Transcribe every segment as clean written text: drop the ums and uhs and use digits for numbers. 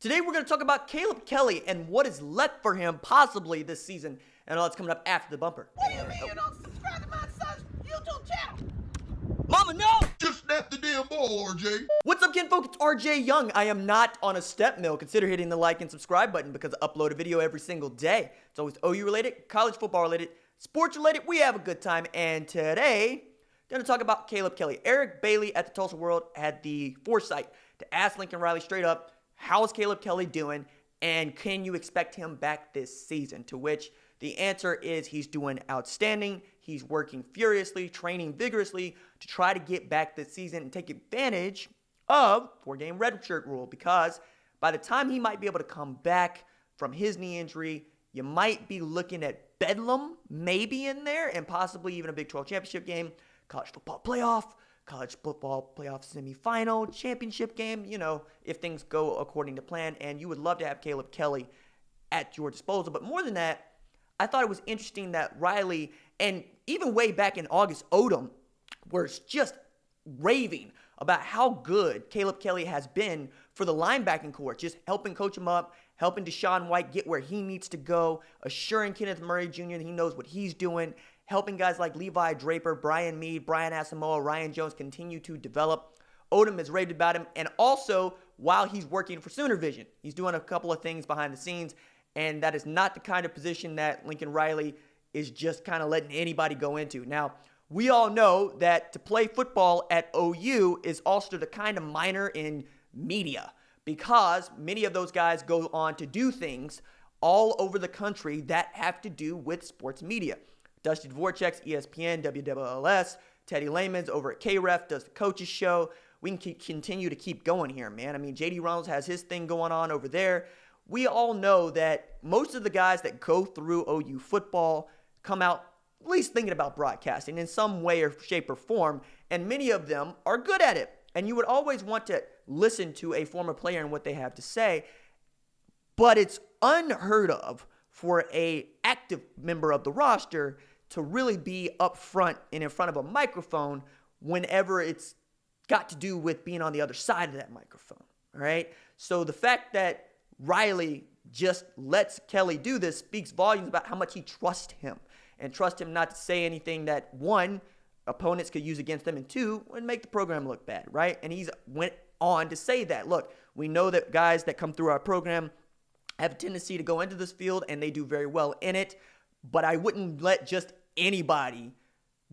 Today we're going to talk about Caleb Kelly and what is left for him possibly this season, and all that's coming up after the bumper. What do you mean you don't subscribe to my son's YouTube channel? Mama, no! Just snap the damn ball, RJ. What's up, kinfolk? It's RJ Young. I am not on a step mill. Consider hitting the like and subscribe button because I upload a video every single day. It's always OU related, college football related, sports related. We have a good time, and today we're going to talk about Caleb Kelly. Eric Bailey at the Tulsa World had the foresight to ask Lincoln Riley straight up, how's Caleb Kelly doing, and can you expect him back this season? To which the answer is he's doing outstanding. He's working furiously, training vigorously to try to get back this season and take advantage of 4-game redshirt rule, because by the time he might be able to come back from his knee injury, you might be looking at Bedlam maybe in there and possibly even a Big 12 championship game, college football playoff semifinal, championship game, if things go according to plan. And you would love to have Caleb Kelly at your disposal. But more than that, I thought it was interesting that Riley, and even way back in August, Odom was just raving about how good Caleb Kelly has been for the linebacking corps, just helping coach him up, helping Deshaun White get where he needs to go, assuring Kenneth Murray Jr. that he knows what he's doing, helping guys like Levi Draper, Brian Meade, Brian Asamoah, Ryan Jones continue to develop. Odom has raved about him, and also while he's working for Sooner Vision, he's doing a couple of things behind the scenes, and that is not the kind of position that Lincoln Riley is just kind of letting anybody go into. Now, we all know that to play football at OU is also the kind of minor in media, because many of those guys go on to do things all over the country that have to do with sports media. Dusty Dvoracek's ESPN, WWLS, Teddy Lehman's over at KREF does the coaches show. We can continue to keep going here, man. I mean, JD Reynolds has his thing going on over there. We all know that most of the guys that go through OU football come out at least thinking about broadcasting in some way or shape or form, and many of them are good at it. And you would always want to listen to a former player and what they have to say, but it's unheard of for a active member of the roster to really be up front and in front of a microphone whenever it's got to do with being on the other side of that microphone, all right? So the fact that Riley just lets Kelly do this speaks volumes about how much he trusts him, and trust him not to say anything that, one, opponents could use against them, and two, would make the program look bad, right? And he's went on to say that, look, we know that guys that come through our program have a tendency to go into this field, and they do very well in it, but I wouldn't let just anybody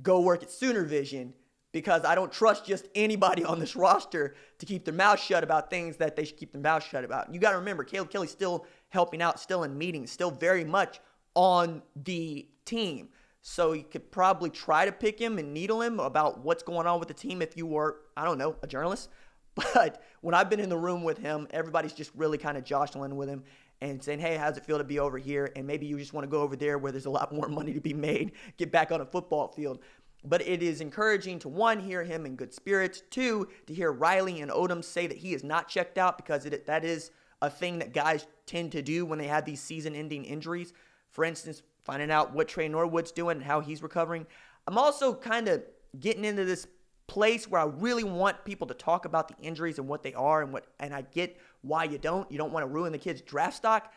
go work at Sooner Vision, because I don't trust just anybody on this roster to keep their mouth shut about things that they should keep their mouth shut about. You got to remember, Caleb Kelly's still helping out, still in meetings, still very much on the team. So you could probably try to pick him and needle him about what's going on with the team if you were, I don't know, a journalist. But when I've been in the room with him, everybody's just really kind of jostling with him and saying, hey, how's it feel to be over here? And maybe you just want to go over there where there's a lot more money to be made, get back on a football field. But it is encouraging to, one, hear him in good spirits, two, to hear Riley and Odom say that he is not checked out, because that is a thing that guys tend to do when they have these season-ending injuries. For instance, finding out what Trey Norwood's doing and how he's recovering. I'm also kind of getting into this place where I really want people to talk about the injuries and what they are, and I get why you don't want to ruin the kid's draft stock,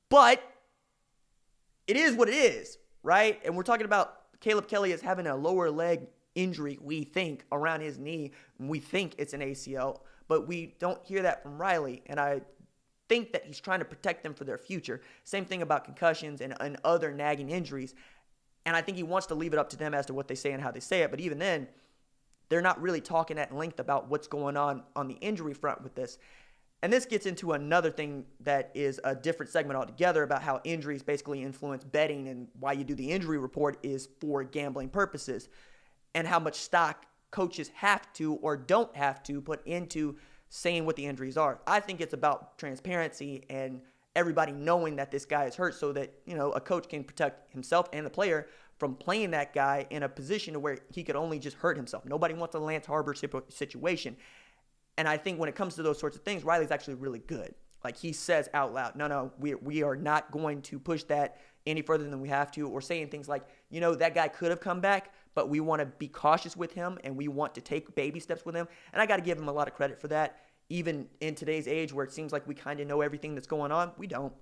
but it is what it is, right? And we're talking about Caleb Kelly is having a lower leg injury, we think, around his knee. We think it's an ACL, but we don't hear that from Riley, and I think that he's trying to protect them for their future. Same thing about concussions and other nagging injuries, and I think he wants to leave it up to them as to what they say and how they say it, but even then, they're not really talking at length about what's going on the injury front with this. And this gets into another thing that is a different segment altogether about how injuries basically influence betting, and why you do the injury report is for gambling purposes, and how much stock coaches have to or don't have to put into saying what the injuries are. I think it's about transparency and everybody knowing that this guy is hurt, so that, a coach can protect himself and the player from playing that guy in a position where he could only just hurt himself. Nobody wants a Lance Harbor situation. And I think when it comes to those sorts of things, Riley's actually really good. Like, he says out loud, no, we are not going to push that any further than we have to, or saying things like, that guy could have come back, but we want to be cautious with him, and we want to take baby steps with him. And I got to give him a lot of credit for that. even in today's age where it seems like we kind of know everything that's going on, we don't.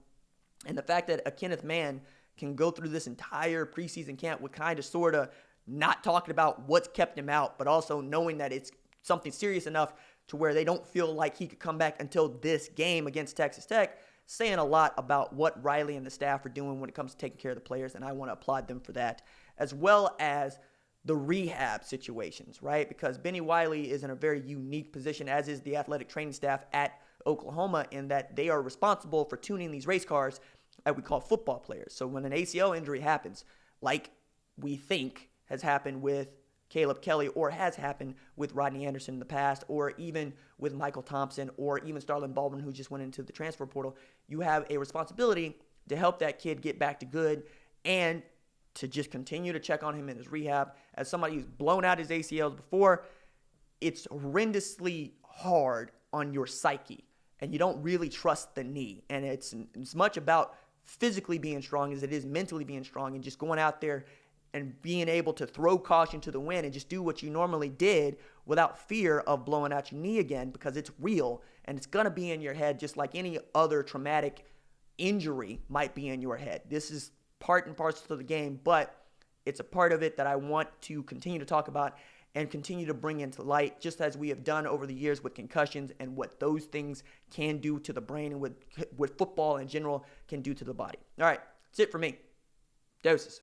And the fact that a Kenneth Mann can go through this entire preseason camp with kind of sort of not talking about what's kept him out, but also knowing that it's something serious enough to where they don't feel like he could come back until this game against Texas Tech, saying a lot about what Riley and the staff are doing when it comes to taking care of the players, and I want to applaud them for that, as well as the rehab situations, right? Because Bennie Wiley is in a very unique position, as is the athletic training staff at Oklahoma, in that they are responsible for tuning these race cars that we call football players. So when an ACL injury happens, like we think has happened with Caleb Kelly or has happened with Rodney Anderson in the past, or even with Michael Thompson, or even Starlin Baldwin, who just went into the transfer portal, you have a responsibility to help that kid get back to good and to just continue to check on him in his rehab. As somebody who's blown out his ACLs before, it's horrendously hard on your psyche, and you don't really trust the knee. And it's as much about physically being strong as it is mentally being strong, and just going out there and being able to throw caution to the wind and just do what you normally did without fear of blowing out your knee again, because it's real and it's going to be in your head just like any other traumatic injury might be in your head. This is part and parcel of the game, but it's a part of it that I want to continue to talk about and continue to bring into light, just as we have done over the years with concussions and what those things can do to the brain and what football in general can do to the body. All right, that's it for me. Doses.